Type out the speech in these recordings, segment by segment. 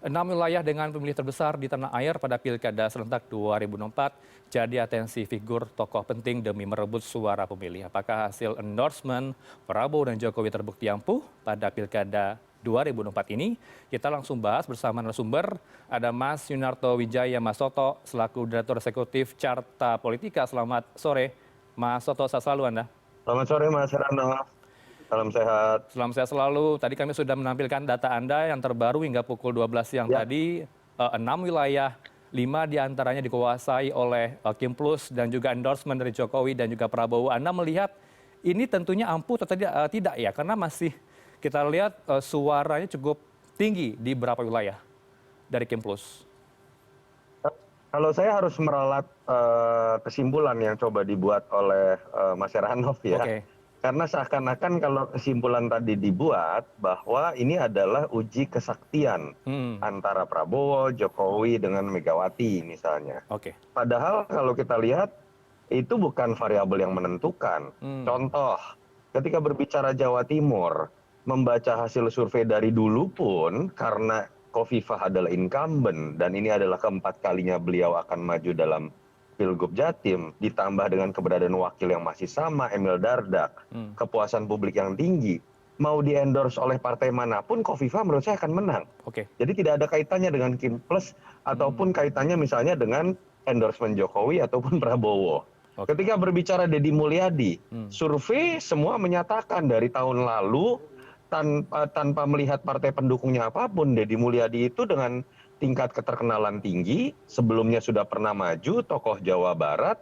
6 wilayah dengan pemilih terbesar di tanah air pada Pilkada serentak 2024 jadi atensi figur tokoh penting demi merebut suara pemilih. Apakah hasil endorsement Prabowo dan Jokowi terbukti ampuh pada Pilkada 2024 ini? Kita langsung bahas bersama narasumber. Ada Mas Yunarto Wijaya Mas Soto selaku Direktur Eksekutif Carta Politika. Selamat sore, Mas Soto. Sehat selalu Anda. Selamat sore Mas Heranov, salam sehat. Selamat sehat selalu. Tadi kami sudah menampilkan data Anda yang terbaru hingga pukul 12 siang Ya, tadi. 6 wilayah, 5 diantaranya dikuasai oleh Kim Plus dan juga endorsement dari Jokowi dan juga Prabowo. Anda melihat ini tentunya ampuh atau tidak ya? Karena masih kita lihat suaranya cukup tinggi di beberapa wilayah dari Kim Plus. kalau saya harus meralat kesimpulan yang coba dibuat oleh Mas Heranov ya, Oke. karena seakan-akan kalau kesimpulan tadi dibuat bahwa ini adalah uji kesaktian Hmm, antara Prabowo, Jokowi dengan Megawati misalnya. oke. Padahal kalau kita lihat itu bukan variabel yang menentukan. Hmm, Contoh, ketika berbicara Jawa Timur, membaca hasil survei dari dulu pun karena Khofifah adalah incumbent dan ini adalah keempat kalinya beliau akan maju dalam Pilgub Jatim, ditambah dengan keberadaan wakil yang masih sama, Emil Dardak, hmm, kepuasan publik yang tinggi, mau di-endorse oleh partai manapun, Khofifah menurut saya akan menang. oke. Jadi tidak ada kaitannya dengan Kim Plus Hmm, ataupun kaitannya misalnya dengan endorsement Jokowi ataupun Prabowo. oke. Ketika berbicara Deddy Mulyadi, Hmm, survei semua menyatakan dari tahun lalu tanpa melihat partai pendukungnya apapun, Deddy Mulyadi itu dengan tingkat keterkenalan tinggi, sebelumnya sudah pernah maju, tokoh Jawa Barat,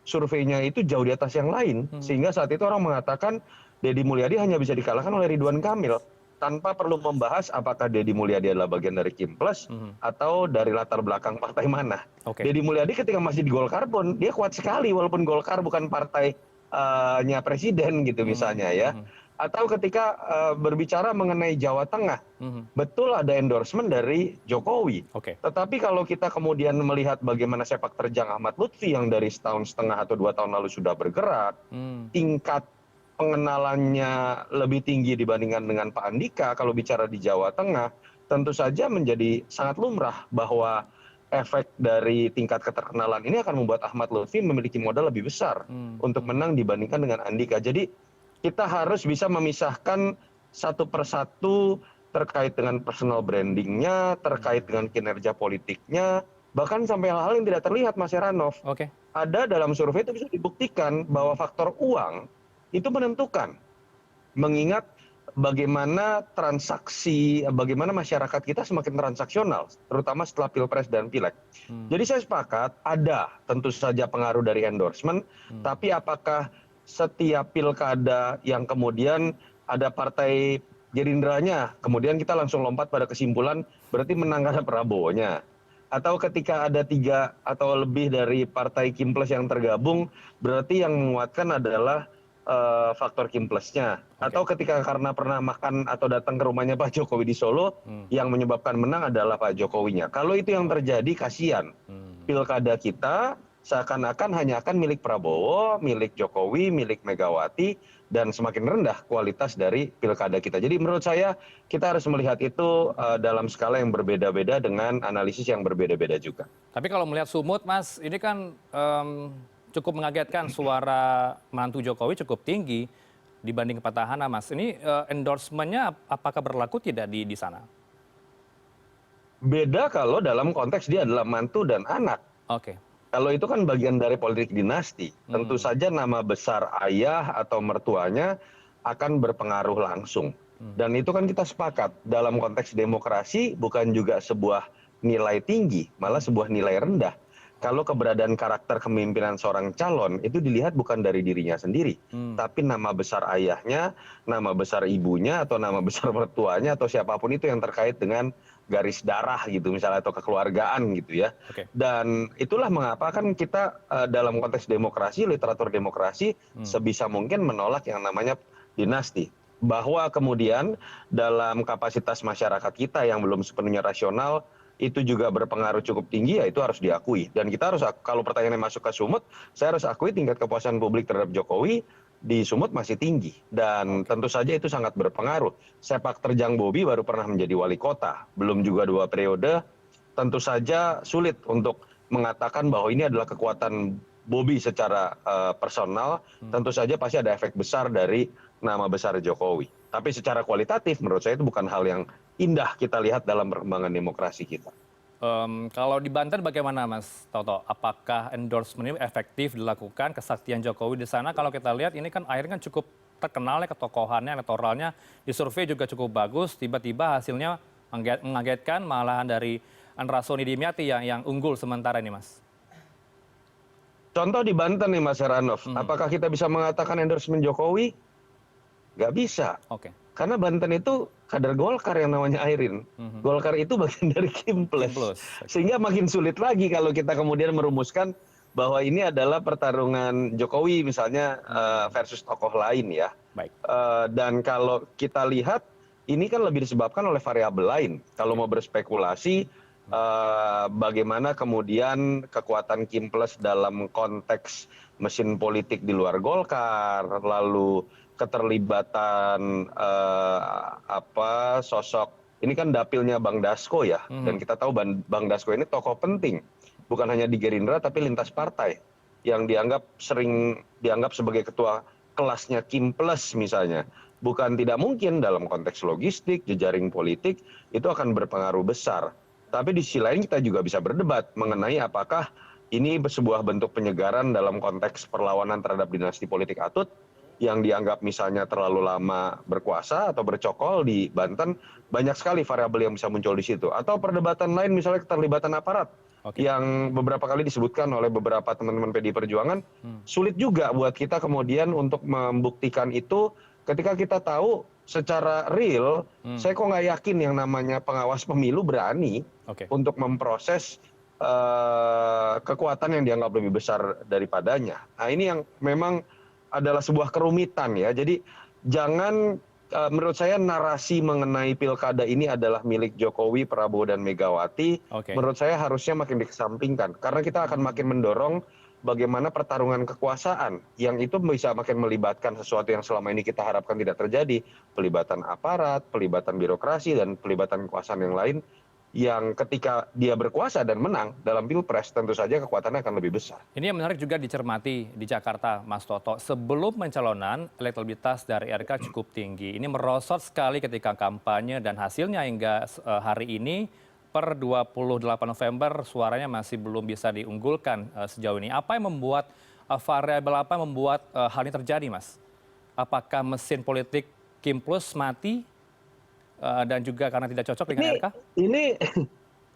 surveinya itu jauh di atas yang lain. hmm, Sehingga saat itu orang mengatakan Deddy Mulyadi hanya bisa dikalahkan oleh Ridwan Kamil. Tanpa perlu membahas apakah Deddy Mulyadi adalah bagian dari Kim Plus hmm, atau dari latar belakang partai mana. oke. Deddy Mulyadi ketika masih di Golkar pun, dia kuat sekali walaupun Golkar bukan partainya presiden gitu Hmm, misalnya ya. hmm, Atau ketika berbicara mengenai Jawa Tengah, hmm, betul ada endorsement dari Jokowi. oke. Tetapi kalau kita kemudian melihat bagaimana sepak terjang Ahmad Lutfi yang dari setahun setengah atau 2 tahun lalu sudah bergerak, Hmm, tingkat pengenalannya lebih tinggi dibandingkan dengan Pak Andika kalau bicara di Jawa Tengah, tentu saja menjadi sangat lumrah bahwa efek dari tingkat keterkenalan ini akan membuat Ahmad Lutfi memiliki modal lebih besar hmm, untuk hmm, menang dibandingkan dengan Andika. Jadi kita harus bisa memisahkan satu persatu terkait dengan personal brandingnya, terkait dengan kinerja politiknya, bahkan sampai hal-hal yang tidak terlihat, Mas Heranov. oke. Ada dalam survei itu bisa dibuktikan bahwa faktor uang itu menentukan, mengingat bagaimana transaksi, bagaimana masyarakat kita semakin transaksional, terutama setelah Pilpres dan Pileg. Hmm, Jadi saya sepakat, ada tentu saja pengaruh dari endorsement, hmm, tapi apakah setiap pilkada yang kemudian ada partai Gerindranya, kemudian kita langsung lompat pada kesimpulan berarti menang karena Prabowo-nya. Atau ketika ada 3 atau lebih dari partai Kim Plus yang tergabung, berarti yang menguatkan adalah faktor Kim Plus-nya. oke. Atau ketika karena pernah makan atau datang ke rumahnya Pak Jokowi di Solo, Hmm, yang menyebabkan menang adalah Pak Jokowinya. Kalau itu yang oke. terjadi, kasihan. Hmm. Pilkada kita seakan-akan hanya akan milik Prabowo, milik Jokowi, milik Megawati, dan semakin rendah kualitas dari pilkada kita. Jadi menurut saya kita harus melihat itu dalam skala yang berbeda-beda dengan analisis yang berbeda-beda juga. Tapi kalau melihat Sumut, Mas, ini kan cukup mengagetkan suara mantu Jokowi cukup tinggi dibanding petahana, Mas. Ini endorsement-nya apakah berlaku tidak di sana? Beda kalau dalam konteks dia adalah mantu dan anak. Oke. Kalau itu kan bagian dari politik dinasti. Tentu Hmm, saja nama besar ayah atau mertuanya akan berpengaruh langsung. hmm, Dan itu kan kita sepakat. Dalam konteks demokrasi bukan juga sebuah nilai tinggi, malah hmm, sebuah nilai rendah. Kalau oke. keberadaan karakter kepemimpinan seorang calon itu dilihat bukan dari dirinya sendiri, Hmm, tapi nama besar ayahnya, nama besar ibunya, atau nama besar mertuanya, atau siapapun itu yang terkait dengan garis darah gitu misalnya, atau kekeluargaan gitu ya. oke. Dan itulah mengapa kan kita dalam konteks demokrasi, literatur demokrasi, Hmm, sebisa mungkin menolak yang namanya dinasti. Bahwa kemudian dalam kapasitas masyarakat kita yang belum sepenuhnya rasional, itu juga berpengaruh cukup tinggi, ya itu harus diakui. Dan kita harus, kalau pertanyaannya masuk ke Sumut, saya harus akui tingkat kepuasan publik terhadap Jokowi di Sumut masih tinggi dan tentu saja itu sangat berpengaruh. Sepak terjang Bobi baru pernah menjadi wali kota, belum juga 2 periode, tentu saja sulit untuk mengatakan bahwa ini adalah kekuatan Bobi secara personal, tentu saja pasti ada efek besar dari nama besar Jokowi. Tapi secara kualitatif menurut saya itu bukan hal yang indah kita lihat dalam perkembangan demokrasi kita. Kalau di Banten bagaimana Mas Toto? Apakah endorsement ini efektif dilakukan, kesaktian Jokowi di sana? Kalau kita lihat ini kan akhirnya kan cukup terkenal ya ketokohannya, elektoralnya, di survei juga cukup bagus, tiba-tiba hasilnya mengagetkan malahan dari Andra Soni Dimyati yang unggul sementara ini Mas. Contoh di Banten nih Mas Heranov, apakah kita bisa mengatakan endorsement Jokowi? Nggak bisa. Oke. Karena Banten itu kader Golkar yang namanya Airin. Golkar itu bagian dari Kimples. Sehingga makin sulit lagi kalau kita kemudian merumuskan bahwa ini adalah pertarungan Jokowi misalnya versus tokoh lain ya. Baik. Dan kalau kita lihat ini kan lebih disebabkan oleh variabel lain. Kalau mau berspekulasi bagaimana kemudian kekuatan Kimples dalam konteks mesin politik di luar Golkar, lalu keterlibatan sosok ini kan dapilnya Bang Dasko ya, dan kita tahu Bang Dasko ini tokoh penting bukan hanya di Gerindra tapi lintas partai yang sering dianggap sebagai ketua kelasnya Kimples misalnya. Bukan tidak mungkin dalam konteks logistik, jejaring politik itu akan berpengaruh besar. Tapi di sisi lain kita juga bisa berdebat mengenai apakah ini sebuah bentuk penyegaran dalam konteks perlawanan terhadap dinasti politik Atut yang dianggap misalnya terlalu lama berkuasa atau bercokol di Banten. Banyak sekali variabel yang bisa muncul di situ. Atau perdebatan lain misalnya keterlibatan aparat yang beberapa kali disebutkan oleh beberapa teman-teman PDI Perjuangan. Sulit juga buat kita kemudian untuk membuktikan itu ketika kita tahu secara real, saya kok nggak yakin yang namanya pengawas pemilu berani untuk memproses kekuatan yang dianggap lebih besar daripadanya. Nah ini yang memang adalah sebuah kerumitan ya. Jadi jangan menurut saya narasi mengenai pilkada ini adalah milik Jokowi, Prabowo dan Megawati. Menurut saya harusnya makin dikesampingkan karena kita akan makin mendorong bagaimana pertarungan kekuasaan yang itu bisa makin melibatkan sesuatu yang selama ini kita harapkan tidak terjadi, pelibatan aparat, pelibatan birokrasi dan pelibatan kekuasaan yang lain yang ketika dia berkuasa dan menang dalam pilpres tentu saja kekuatannya akan lebih besar. Ini yang menarik juga dicermati di Jakarta, Mas Toto. Sebelum pencalonan, elektabilitas dari RK cukup tinggi. Ini merosot sekali ketika kampanye dan hasilnya hingga hari ini per 28 November suaranya masih belum bisa diunggulkan sejauh ini. Apa yang membuat variabel apa yang membuat hal ini terjadi, Mas? Apakah mesin politik Kimples mati? Dan juga karena tidak cocok dengan RK?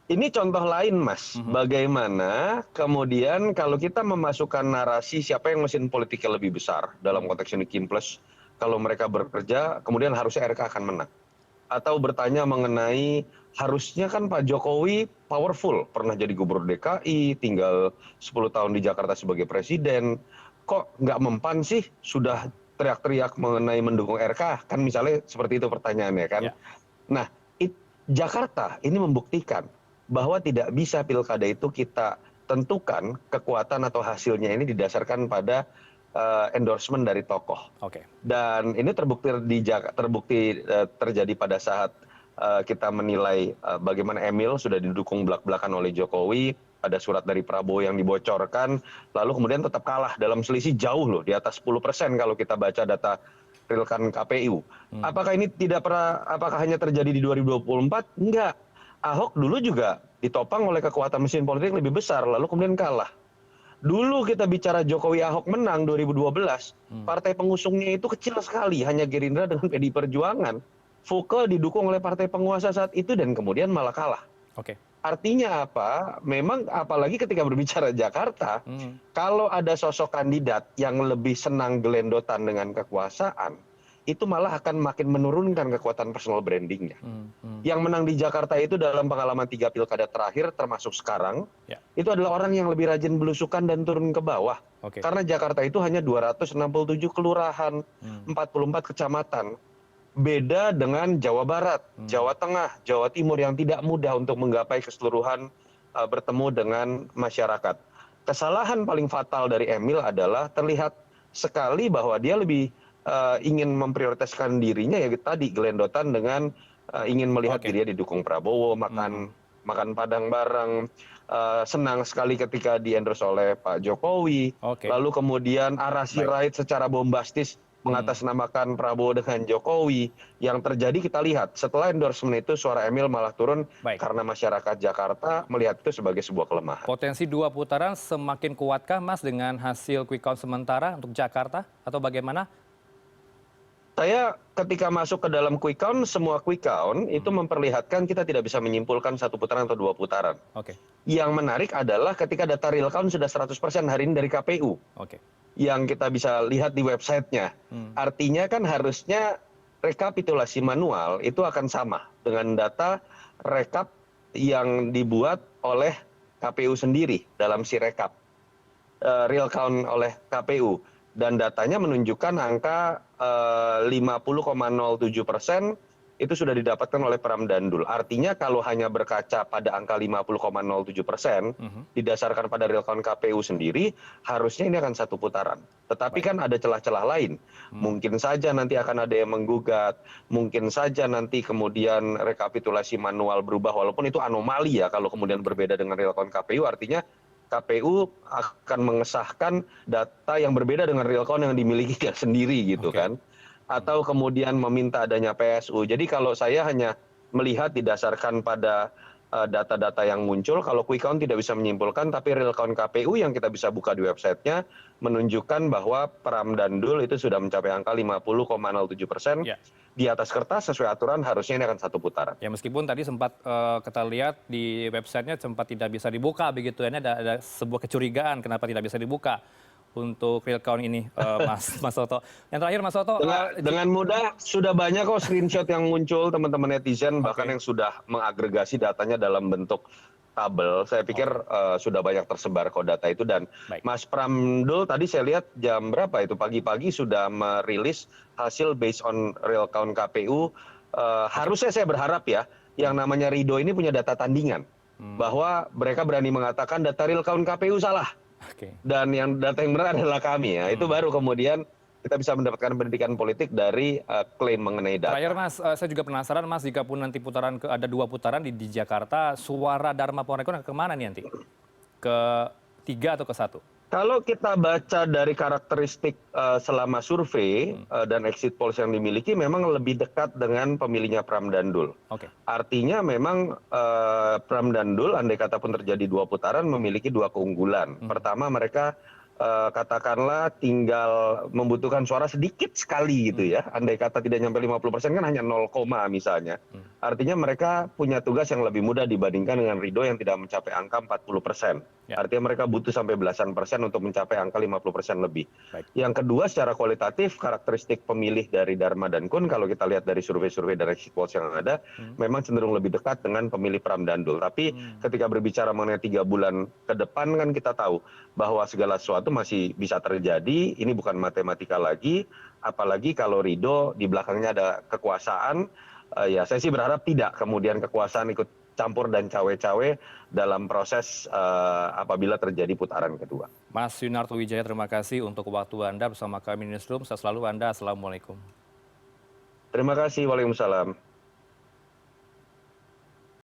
Ini contoh lain Mas, bagaimana kemudian kalau kita memasukkan narasi siapa yang mesin politiknya lebih besar dalam konteks ini Kimples, kalau mereka bekerja kemudian harusnya RK akan menang. Atau bertanya mengenai harusnya kan Pak Jokowi powerful, pernah jadi gubernur DKI, tinggal 10 tahun di Jakarta sebagai presiden, kok nggak mempan sih sudah teriak-teriak mengenai mendukung RK, kan misalnya seperti itu pertanyaannya kan. Nah, Jakarta ini membuktikan bahwa tidak bisa pilkada itu kita tentukan kekuatan atau hasilnya ini didasarkan pada endorsement dari tokoh. Dan ini terbukti terjadi pada saat kita menilai bagaimana Emil sudah didukung belak-belakan oleh Jokowi, ada surat dari Prabowo yang dibocorkan, lalu kemudian tetap kalah dalam selisih jauh loh, di atas 10% kalau kita baca data realkan KPU. Apakah ini apakah hanya terjadi di 2024? Enggak. Ahok dulu juga ditopang oleh kekuatan mesin politik lebih besar, lalu kemudian kalah. Dulu kita bicara Jokowi Ahok menang 2012, partai pengusungnya itu kecil sekali, hanya Gerindra dengan PDI Perjuangan. Foke didukung oleh partai penguasa saat itu dan kemudian malah kalah. Artinya apa? Memang apalagi ketika berbicara Jakarta, kalau ada sosok kandidat yang lebih senang gelendotan dengan kekuasaan, itu malah akan makin menurunkan kekuatan personal brandingnya. Yang menang di Jakarta itu dalam pengalaman 3 pilkada terakhir, termasuk sekarang, itu adalah orang yang lebih rajin belusukan dan turun ke bawah. Karena Jakarta itu hanya 267 kelurahan, 44 kecamatan. Beda dengan Jawa Barat, Jawa Tengah, Jawa Timur yang tidak mudah untuk menggapai keseluruhan bertemu dengan masyarakat. Kesalahan paling fatal dari Emil adalah terlihat sekali bahwa dia lebih ingin memprioritaskan dirinya ya tadi gelendotan dengan ingin melihat Oke. dirinya didukung Prabowo, makan makan padang bareng, senang sekali ketika di-endorse oleh Pak Jokowi, Oke. lalu kemudian arasi Baik. raid secara bombastis mengatasnamakan Prabowo dengan Jokowi. Yang terjadi kita lihat setelah endorsement itu suara Emil malah turun Baik. karena masyarakat Jakarta melihat itu sebagai sebuah kelemahan. Potensi 2 putaran semakin kuatkah Mas dengan hasil quick count sementara untuk Jakarta atau bagaimana? Saya ketika masuk ke dalam quick count, semua quick count itu memperlihatkan kita tidak bisa menyimpulkan 1 putaran atau 2 putaran. Oke. Yang menarik adalah ketika data real count sudah 100% hari ini dari KPU. Oke. Yang kita bisa lihat di websitenya. Artinya kan harusnya rekapitulasi manual itu akan sama dengan data rekap yang dibuat oleh KPU sendiri dalam Sirekap. Real count oleh KPU. Dan datanya menunjukkan angka 50,07% itu sudah didapatkan oleh Pram Dandul. Artinya kalau hanya berkaca pada angka 50,07% didasarkan pada real count KPU sendiri, harusnya ini akan 1 putaran. Tetapi kan ada celah-celah lain. Mungkin saja nanti akan ada yang menggugat, mungkin saja nanti kemudian rekapitulasi manual berubah, walaupun itu anomali ya kalau kemudian berbeda dengan real count KPU, artinya KPU akan mengesahkan data yang berbeda dengan real count yang dimiliki dia sendiri gitu kan. Atau kemudian meminta adanya PSU. Jadi kalau saya hanya melihat didasarkan pada data-data yang muncul, kalau quick count tidak bisa menyimpulkan, tapi real count KPU yang kita bisa buka di websitenya menunjukkan bahwa Pram Dandul itu sudah mencapai angka 50,07%. Ya. Di atas kertas sesuai aturan harusnya ini akan 1 putaran. Ya meskipun tadi sempat kita lihat di websitenya sempat tidak bisa dibuka begitu ya. Ini ada sebuah kecurigaan kenapa tidak bisa dibuka untuk real count ini Mas Toto. Yang terakhir Mas Toto, Dengan mudah sudah banyak kok screenshot yang muncul teman-teman netizen bahkan yang sudah mengagregasi datanya dalam bentuk tabel. Saya pikir sudah banyak tersebar kok data itu dan Baik. Mas Pramdul tadi saya lihat jam berapa itu pagi-pagi sudah merilis hasil based on real count KPU. Harusnya saya berharap ya yang namanya Ridho ini punya data tandingan bahwa mereka berani mengatakan data real count KPU salah. Oke. Dan yang data yang benar adalah kami ya. Itu baru kemudian kita bisa mendapatkan pendidikan politik dari klaim mengenai data. Terakhir Mas, saya juga penasaran Mas, jika pun nanti ada 2 putaran di Jakarta, suara Dharma Porekon kemana nih nanti? Ke 3 atau ke 1? Kalau kita baca dari karakteristik selama survei dan exit polls yang dimiliki memang lebih dekat dengan pemilihnya Pram Dandul. Oke. Artinya memang Pram Dandul andai kata pun terjadi 2 putaran memiliki 2 keunggulan. Pertama mereka katakanlah tinggal membutuhkan suara sedikit sekali gitu ya. Andai kata tidak nyampe 50% kan hanya 0, misalnya. Artinya mereka punya tugas yang lebih mudah dibandingkan dengan Ridho yang tidak mencapai angka 40%. Ya. Artinya mereka butuh sampai belasan persen untuk mencapai angka 50% lebih. Baik. Yang kedua secara kualitatif karakteristik pemilih dari Dharma dan Kun kalau kita lihat dari survei-survei dan exit polls yang ada memang cenderung lebih dekat dengan pemilih Pram Dandul. Tapi ketika berbicara mengenai 3 bulan ke depan kan kita tahu bahwa segala sesuatu masih bisa terjadi. Ini bukan matematika lagi. Apalagi kalau Ridho di belakangnya ada kekuasaan. Ya saya sih berharap tidak kemudian kekuasaan ikut campur dan cawe-cawe dalam proses apabila terjadi putaran kedua. Mas Yunarto Wijaya, terima kasih untuk waktu Anda bersama kami di Newsroom. Saya selalu Anda. Assalamualaikum. Terima kasih. Waalaikumsalam.